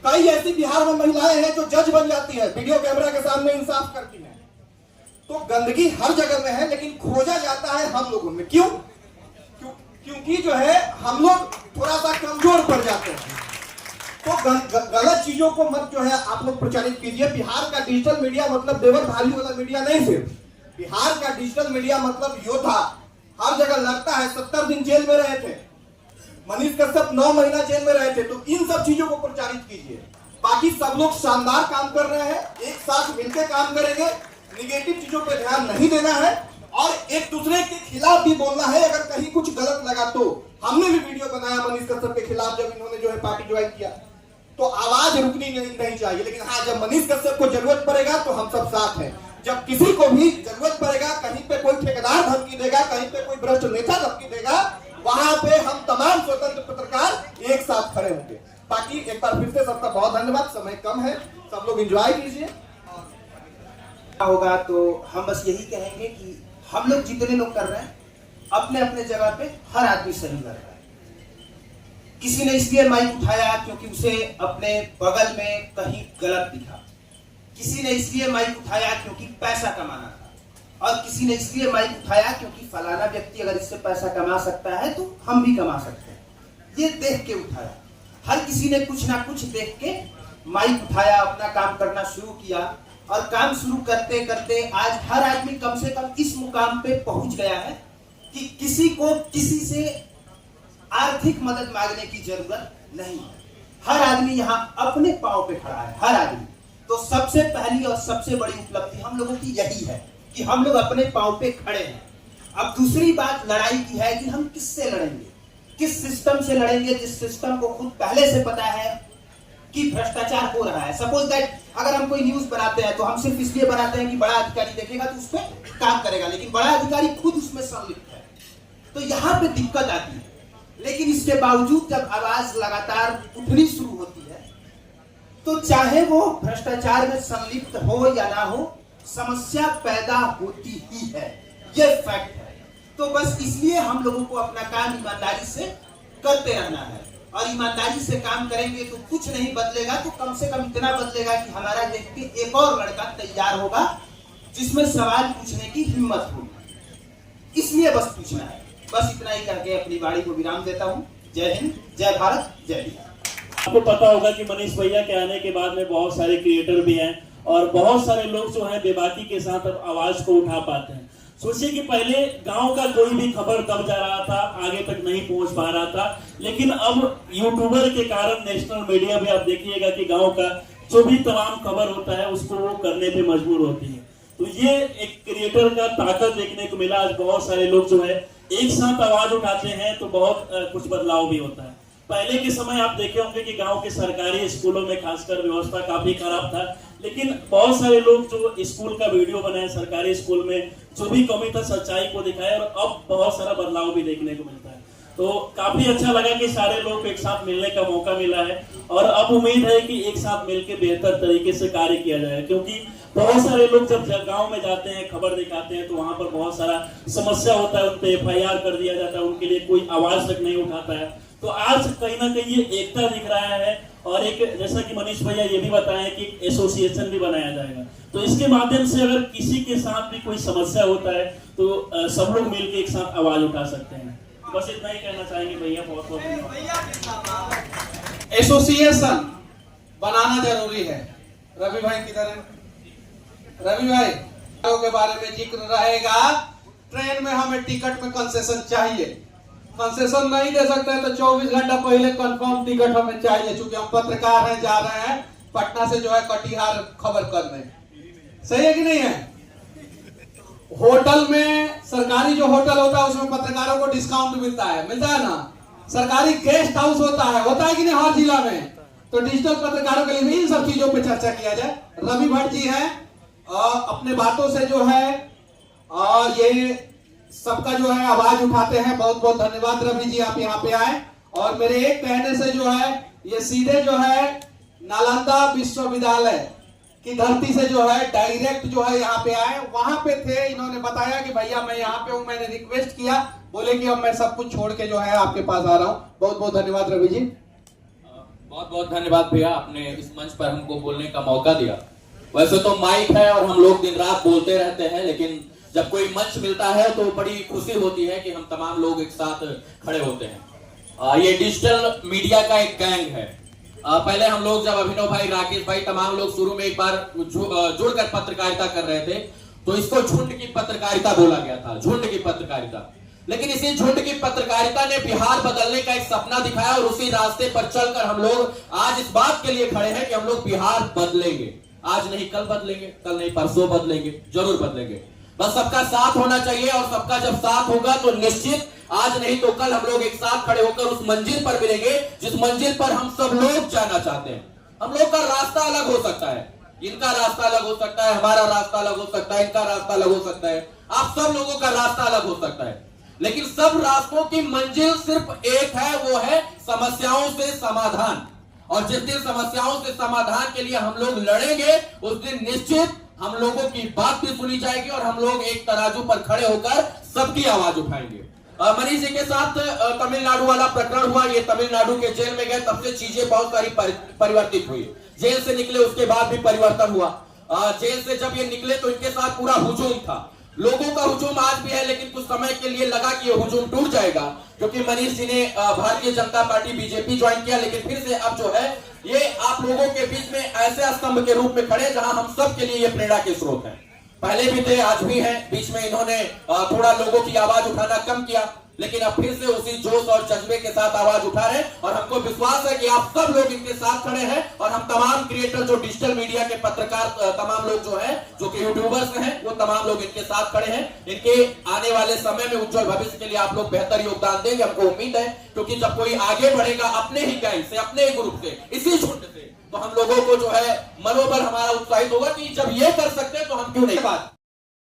कई ऐसी बिहार में महिलाएं हैं जो जज बन जाती है, वीडियो कैमरा के सामने इंसाफ करती हैं। तो गंदगी हर जगह में है, लेकिन खोजा जाता है हम लोगों में। क्यों? क्योंकि जो है हम लोग थोड़ा सा कमजोर पड़ जाते हैं। तो गलत चीजों को मत जो है आप लोग प्रचारित कीजिए। बिहार का डिजिटल मीडिया मतलब देवर भाली वाला मीडिया नहीं। सिर्फ बिहार का डिजिटल मीडिया मतलब योद्धा, हर जगह लड़ता है। 70 दिन जेल में रहे थे मनीष कश्यप, 9 महीना जेल में रहे थे। तो इन सब चीजों को प्रचारित कीजिए। बाकी सब लोग शानदार काम कर रहे हैं, एक साथ मिलकर काम करेंगे। निगेटिव चीजों पर ध्यान नहीं देना है और एक दूसरे के खिलाफ भी बोलना है। अगर कहीं कुछ गलत लगा तो हमने भी वीडियो बनाया मनीष कश्यप के खिलाफ जब इन्होंने जो है पार्टी ज्वाइन किया, तो आवाज रुकनी नहीं चाहिए। लेकिन हाँ, जब मनीष कश्यप को जरूरत पड़ेगा तो हम सब साथ हैं। जब किसी को भी जरूरत पड़ेगा, कहीं पे कोई ठेकेदार धमकी देगा, कहीं पे कोई भ्रष्ट नेता धमकी देगा, वहां पे हम तमाम स्वतंत्र पत्रकार एक साथ खड़े होंगे। बाकी एक बार फिर से सबका बहुत धन्यवाद। समय कम है, सब लोग एंजॉय कीजिए। होगा तो हम बस यही कहेंगे कि हम लोग जितने लोग कर रहे हैं अपने अपने जगह पे हर आदमी सही लग रहा है। किसी ने इसलिए माइक उठाया क्योंकि उसे अपने बगल में कहीं गलत दिखा, किसी ने इसलिए माइक उठाया क्योंकि पैसा कमाना था, और किसी ने इसलिए माइक उठाया क्योंकि फलाना व्यक्ति अगर इससे पैसा कमा सकता है तो हम भी कमा सकते हैं। ये देख के उठाया, हर किसी ने कुछ ना कुछ देख के माइक उठाया, अपना काम करना शुरू किया। और काम शुरू करते करते आज हर आदमी कम से कम इस मुकाम पे पहुंच गया है कि किसी को किसी से आर्थिक मदद मांगने की जरूरत नहीं है। हर आदमी यहाँ अपने पांव पे खड़ा है, हर आदमी। तो सबसे पहली और सबसे बड़ी उपलब्धि हम लोगों की यही है कि हम लोग अपने पांव पे खड़े हैं। अब दूसरी बात लड़ाई की है कि हम किससे लड़ेंगे, किस सिस्टम से लड़ेंगे, जिस सिस्टम को खुद पहले से पता है कि भ्रष्टाचार हो रहा है। सपोज दैट अगर हम कोई न्यूज बनाते हैं तो हम सिर्फ इसलिए बनाते हैं कि बड़ा अधिकारी देखेगा तो उस पर काम करेगा, लेकिन बड़ा अधिकारी खुद उसमें संलिप्त है। तो यहाँ पे दिक्कत आती है। लेकिन इसके बावजूद जब आवाज लगातार उठनी शुरू होती है तो चाहे वो भ्रष्टाचार में संलिप्त हो या ना हो, समस्या पैदा होती ही है। ये फैक्ट है। तो बस इसलिए हम लोगों को अपना काम ईमानदारी से करते रहना है, और ईमानदारी से काम करेंगे तो कुछ नहीं बदलेगा, तो कम से कम इतना बदलेगा कि हमारा देख के एक और लड़का तैयार होगा जिसमें सवाल पूछने की हिम्मत होगी। इसलिए बस पूछना है। बस इतना ही करके अपनी वाणी को विराम देता हूँ। जय हिंद, जय भारत, जय बिहार। आपको पता होगा कि मनीष भैया के आने के बाद में बहुत सारे क्रिएटर भी हैं और बहुत सारे लोग जो हैं बेबाकी के साथ अब आवाज को उठा पाते हैं। सोचिए कि पहले गांव का कोई भी खबर दब जा रहा था, आगे तक नहीं पहुंच पा रहा था, लेकिन अब यूट्यूबर के कारण नेशनल मीडिया भी आप देखिएगा कि गांव का जो भी तमाम खबर होता है उसको वो करने पे मजबूर होती है। तो ये एक क्रिएटर का ताकत देखने को मिला। आज बहुत सारे लोग जो है एक साथ आवाज उठाते हैं तो बहुत कुछ बदलाव भी होता है। पहले के समय आप देखे होंगे कि गांव के सरकारी स्कूलों में खासकर व्यवस्था काफी खराब था, लेकिन बहुत सारे लोग जो स्कूल का वीडियो बनाए सरकारी स्कूल में, जो भी कमी था सच्चाई को दिखाए, और अब बहुत सारा बदलाव भी देखने को मिलता है। तो काफी अच्छा लगा कि सारे लोग एक साथ मिलने का मौका मिला है, और अब उम्मीद है कि एक साथ मिलकर बेहतर तरीके से कार्य किया जाए। क्योंकि बहुत सारे लोग जब गांव में जाते हैं, खबर दिखाते हैं, तो वहां पर बहुत सारा समस्या होता है, उन पे FIR कर दिया जाता है, उनके लिए कोई आवाज तक नहीं उठाता है। तो आज कहीं ना कहीं ये एकता दिख रहा है, और एक जैसा कि मनीष भैया ये भी बताएं कि एसोसिएशन भी बनाया जाएगा। तो इसके माध्यम से अगर किसी के साथ भी कोई समस्या होता है तो सब लोग मिलकर एक साथ आवाज उठा सकते हैं। बस इतना ही कहना चाहेंगे भैया। बहुत बहुत धन्यवाद। एसोसिएशन बनाना जरूरी है। रवि भाई किधर है? रवि भाई के बारे में जिक्र रहेगा। ट्रेन में हमें टिकट में कंसेशन चाहिए। कंसेशन नहीं दे सकते तो 24 घंटा पहले कंफर्म टिकट हमें चाहिए, क्योंकि हम पत्रकार हैं, जा रहे हैं पटना से जो है कटिहार खबर करने। सही है कि नहीं है? होटल में, सरकारी जो होटल होता है उसमें पत्रकारों को डिस्काउंट मिलता है ना। सरकारी गेस्ट हाउस होता है कि नहीं हर जिला में? तो डिजिटल पत्रकारों के लिए भी इन सब चीजों पे चर्चा किया जाए। रवि भट्ट जी हैं, अपने बातों से जो है ये सबका जो है आवाज उठाते हैं। बहुत बहुत धन्यवाद रवि जी, आप यहाँ पे आए। और मेरे एक कहने से जो है ये सीधे जो है नालंदा विश्वविद्यालय की धरती से जो है डायरेक्ट जो है यहाँ पे आए। वहां पे थे, इन्होंने बताया कि भैया मैं यहाँ पे हूँ, मैंने रिक्वेस्ट किया, बोले कि अब मैं सब कुछ छोड़ के जो है आपके पास आ रहा हूँ। बहुत बहुत धन्यवाद रवि जी। बहुत बहुत धन्यवाद भैया, आपने इस मंच पर हमको बोलने का मौका दिया। वैसे तो माइक है और हम लोग दिन रात बोलते रहते हैं, लेकिन जब कोई मंच मिलता है तो बड़ी खुशी होती है कि हम तमाम लोग एक साथ खड़े होते हैं। ये डिजिटल मीडिया का एक गैंग है। पहले हम लोग जब अभिनव भाई, राकेश भाई, तमाम लोग शुरू में एक बार जुड़कर पत्रकारिता कर रहे थे तो इसको झुंड की पत्रकारिता बोला गया था, झुंड की पत्रकारिता। लेकिन इसी झुंड की पत्रकारिता ने बिहार बदलने का एक सपना दिखाया और उसी रास्ते पर चलकर हम लोग आज इस बात के लिए खड़े हैं कि हम लोग बिहार बदलेंगे। आज नहीं कल बदलेंगे, कल नहीं परसों बदलेंगे, जरूर बदलेंगे। बस सबका साथ होना चाहिए और सबका जब साथ होगा तो निश्चित आज नहीं तो कल हम लोग एक साथ खड़े होकर उस मंजिल पर मिलेंगे जिस मंजिल पर हम सब लोग जाना चाहते हैं। हम लोग का रास्ता अलग हो सकता है, इनका रास्ता अलग हो सकता है, हमारा रास्ता अलग हो सकता है, इनका रास्ता अलग हो सकता है, आप सब लोगों का रास्ता अलग हो सकता है, लेकिन सब रास्तों की मंजिल सिर्फ एक है, वो है समस्याओं से समाधान। और जिस दिन समस्याओं से समाधान के लिए हम लोग लड़ेंगे उस दिन निश्चित हम लोगों की बात भी सुनी जाएगी और हम लोग एक तराजू पर खड़े होकर सबकी आवाज उठाएंगे। मनीष जी के साथ तमिलनाडु वाला प्रकरण हुआ, ये तमिलनाडु के जेल में गए, तब से चीजें बहुत सारी परिवर्तित हुई। जेल से निकले उसके बाद भी परिवर्तन हुआ। जेल से जब ये निकले तो इनके साथ पूरा हुजूम था, लोगों का हुजूम आज भी है, लेकिन कुछ समय के लिए लगा कि ये हुजूम टूट जाएगा क्योंकि मनीष जी ने Bharatiya Janata party BJP join किया। लेकिन फिर से अब जो है ये आप लोगों के बीच में ऐसे स्तंभ के रूप में खड़े जहां हम सब के लिए ये प्रेरणा के स्रोत हैं। पहले भी थे, आज भी हैं। बीच में इन्होंने थोड़ा लोगों की आवाज उठाना कम किया, लेकिन अब फिर से उसी जोश और जज्बे के साथ आवाज उठा रहे हैं और हमको विश्वास है कि आप सब लोग इनके साथ खड़े हैं। और हम तमाम क्रिएटर जो डिजिटल मीडिया के पत्रकार, तमाम लोग जो हैं, जो कि यूट्यूबर्स हैं, वो तमाम लोग इनके साथ खड़े हैं। इनके आने वाले समय में उज्जवल भविष्य के लिए आप लोग बेहतर योगदान देंगे, हमको उम्मीद है। क्योंकि जब कोई आगे बढ़ेगा अपने ही गैंग से, अपने ही ग्रुप से, इसी झुंड से, तो हम लोगों को जो है मनोबल हमारा उत्साहित होगा कि जब ये कर सकते हैं तो हम क्यों नहीं। बात